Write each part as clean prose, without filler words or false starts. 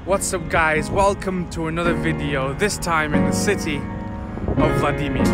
What's up guys, welcome to another video, this time in the city of Vladimir.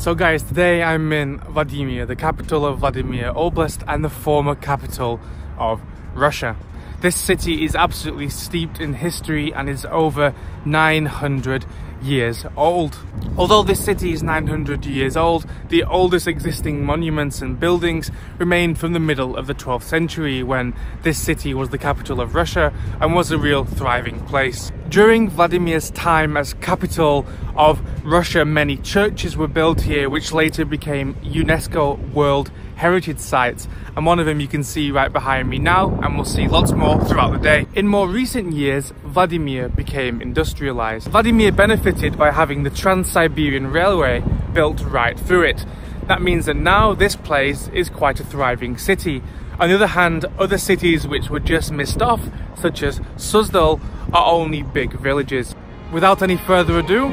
So guys, today I'm in Vladimir, the capital of Vladimir Oblast and the former capital of Russia. This city is absolutely steeped in history and is over 900 years old. Although this city is 900 years old, the oldest existing monuments and buildings remain from the middle of the 12th century, when this city was the capital of Russia and was a real thriving place. During Vladimir's time as capital of Russia, many churches were built here, which later became UNESCO World Heritage Sites, and one of them you can see right behind me now, and we'll see lots more throughout the day. In more recent years, Vladimir became industrialized. Vladimir benefited by having the Trans-Siberian Railway built right through it. That means that now this place is quite a thriving city. On the other hand, other cities which were just missed off, such as Suzdal, are only big villages. Without any further ado,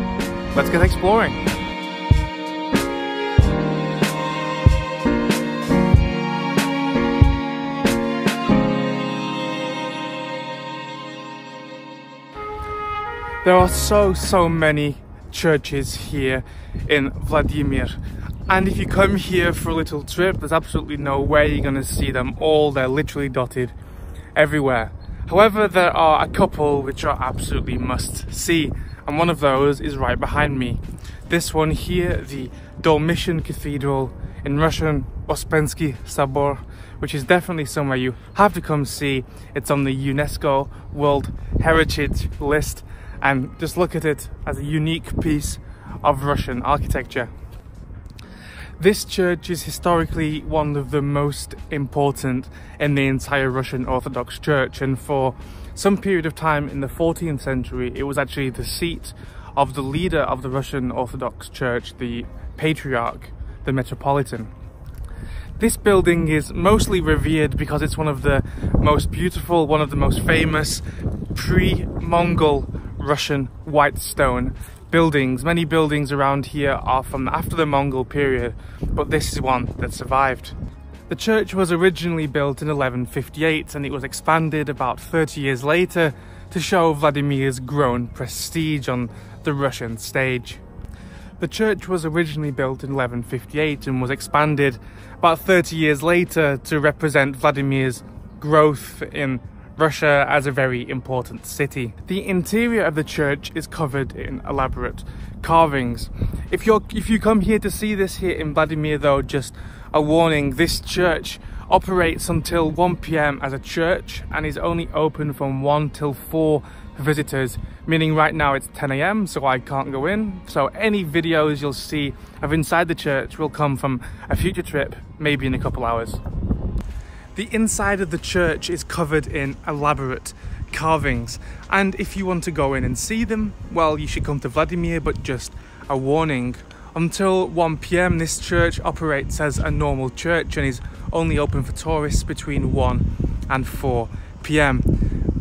let's get exploring. There are so many churches here in Vladimir, and if you come here for a little trip, there's absolutely no way you're going to see them all. They're literally dotted everywhere. However, there are a couple which are absolutely must see, and one of those is right behind me. This one here, the Dormition Cathedral, in Russian Ouspensky Sabor, which is definitely somewhere you have to come see. It's on the UNESCO World Heritage list, and just look at it as a unique piece of Russian architecture. This church is historically one of the most important in the entire Russian Orthodox Church, and for some period of time in the 14th century it was actually the seat of the leader of the Russian Orthodox Church, the Patriarch, the Metropolitan. This building is mostly revered because it's one of the most beautiful, one of the most famous pre-Mongol Russian white stone buildings. Many buildings around here are from after the Mongol period, but this is one that survived. The church was originally built in 1158 and it was expanded about 30 years later to show Vladimir's grown prestige on the Russian stage. The church was originally built in 1158 and was expanded about 30 years later to represent Vladimir's growth in Russia as a very important city. The interior of the church is covered in elaborate carvings. If you come here to see this here in Vladimir though, just a warning, this church operates until 1 PM as a church and is only open from 1 till 4 for visitors, meaning right now it's 10 AM so I can't go in. So any videos you'll see of inside the church will come from a future trip, maybe in a couple hours. The inside of the church is covered in elaborate carvings, and if you want to go in and see them, well, you should come to Vladimir, but just a warning. Until 1 PM this church operates as a normal church and is only open for tourists between 1 and 4 PM.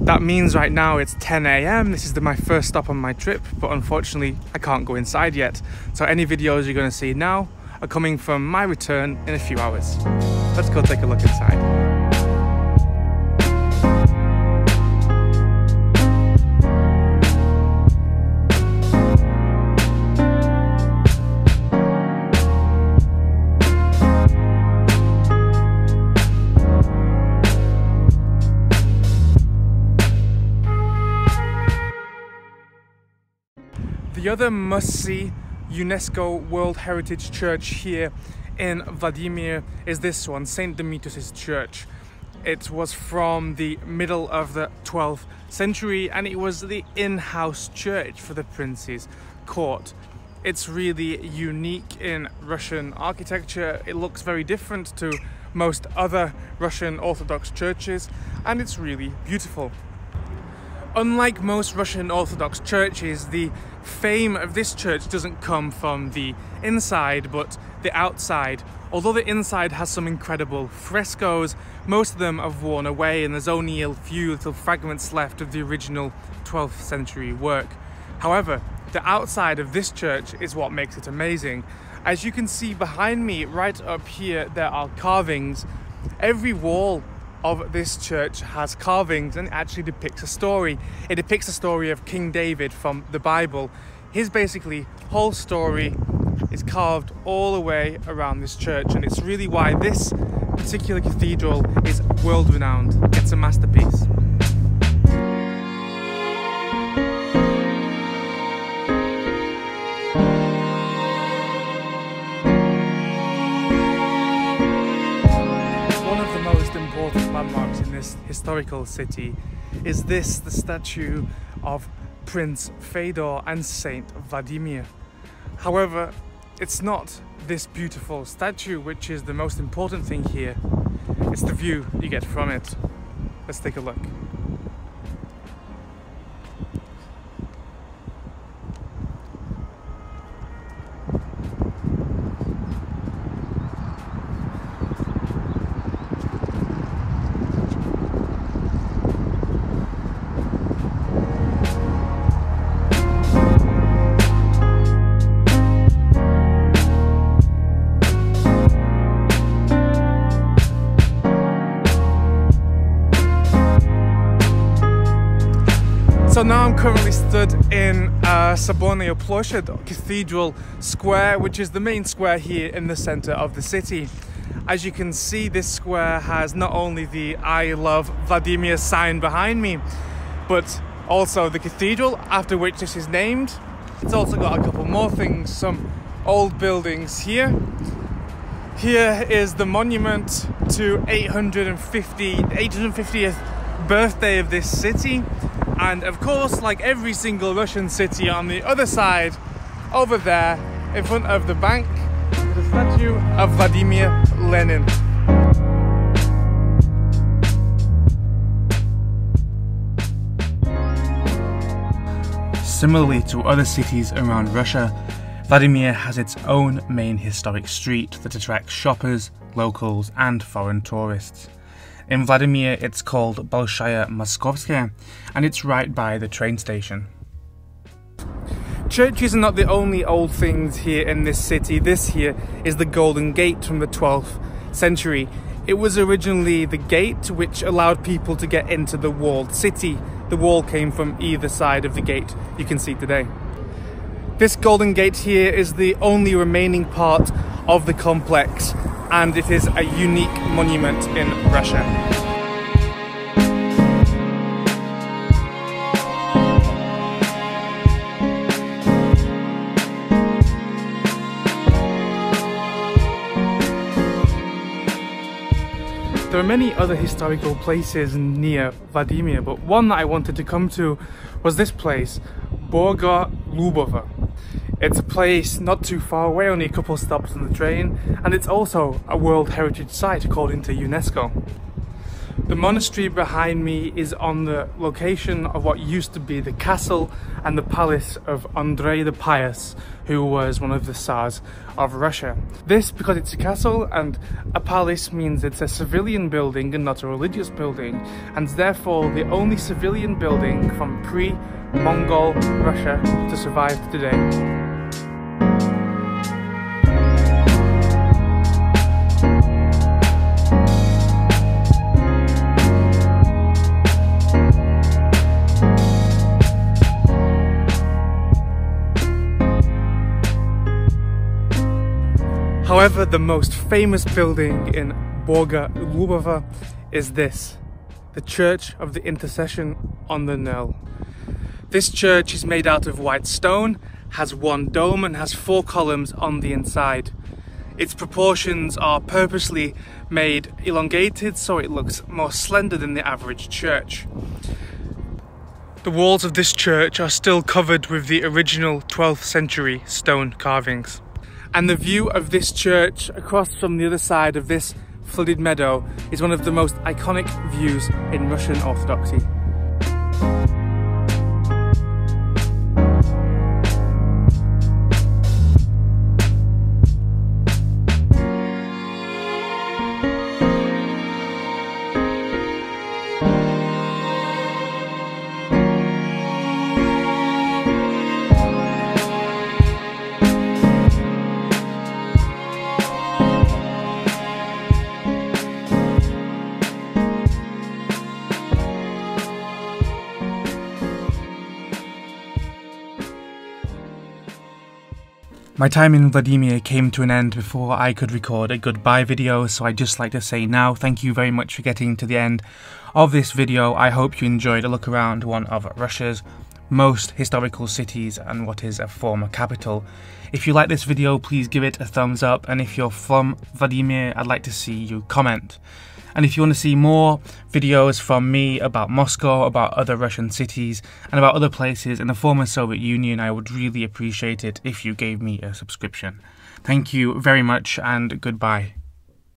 That means right now it's 10 AM, this is my first stop on my trip, but unfortunately I can't go inside yet. So any videos you're going to see now are coming from my return in a few hours. Let's go take a look inside. The other must-see UNESCO World Heritage Church here in Vladimir is this one, St. Demetrius' Church. It was from the middle of the 12th century and it was the in-house church for the prince's court. It's really unique in Russian architecture. It looks very different to most other Russian Orthodox churches and it's really beautiful. Unlike most Russian Orthodox churches, the fame of this church doesn't come from the inside but the outside. Although the inside has some incredible frescoes, most of them have worn away and there's only a few little fragments left of the original 12th century work. However, the outside of this church is what makes it amazing. As you can see behind me, right up here, there are carvings. Every wall of this church has carvings and it actually depicts a story. It depicts the story of King David from the Bible. His basically whole story is carved all the way around this church, and it's really why this particular cathedral is world renowned. It's a masterpiece. Important landmarks in this historical city is this, the statue of Prince Fedor and Saint Vladimir. However, it's not this beautiful statue which is the most important thing here. It's the view you get from it. Let's take a look. So now I'm currently stood in Соборная площадь, Cathedral Square, which is the main square here in the center of the city. As you can see, this square has not only the I Love Vladimir sign behind me, but also the cathedral after which this is named. It's also got a couple more things, some old buildings here. Here is the monument to 850th birthday of this city. And of course, like every single Russian city, on the other side, over there, in front of the bank, is a statue of Vladimir Lenin. Similarly to other cities around Russia, Vladimir has its own main historic street that attracts shoppers, locals and foreign tourists. In Vladimir, it's called Bolshaya Moskovskaya, and it's right by the train station. Churches are not the only old things here in this city. This here is the Golden Gate from the 12th century. It was originally the gate which allowed people to get into the walled city. The wall came from either side of the gate you can see today. This Golden Gate here is the only remaining part of the complex, and it is a unique monument in Russia. There are many other historical places near Vladimir, but one that I wanted to come to was this place, Borga Lubova. It's a place not too far away, only a couple of stops on the train, and it's also a World Heritage Site according to UNESCO. The monastery behind me is on the location of what used to be the castle and the palace of Andrei the Pious, who was one of the Tsars of Russia. This, because it's a castle and a palace, means it's a civilian building and not a religious building, and therefore the only civilian building from pre-Mongol Russia to survive today. However, the most famous building in Borga Lubova is this, the Church of the Intercession on the Nil. This church is made out of white stone, has one dome and has 4 columns on the inside. Its proportions are purposely made elongated so it looks more slender than the average church. The walls of this church are still covered with the original 12th century stone carvings. And the view of this church across from the other side of this flooded meadow is one of the most iconic views in Russian Orthodoxy. My time in Vladimir came to an end before I could record a goodbye video, so I'd just like to say now thank you very much for getting to the end of this video. I hope you enjoyed a look around one of Russia's most historical cities and what is a former capital. If you like this video, please give it a thumbs up, and if you're from Vladimir, I'd like to see you comment. And if you want to see more videos from me about Moscow, about other Russian cities, and about other places in the former Soviet Union, I would really appreciate it if you gave me a subscription. Thank you very much, and goodbye.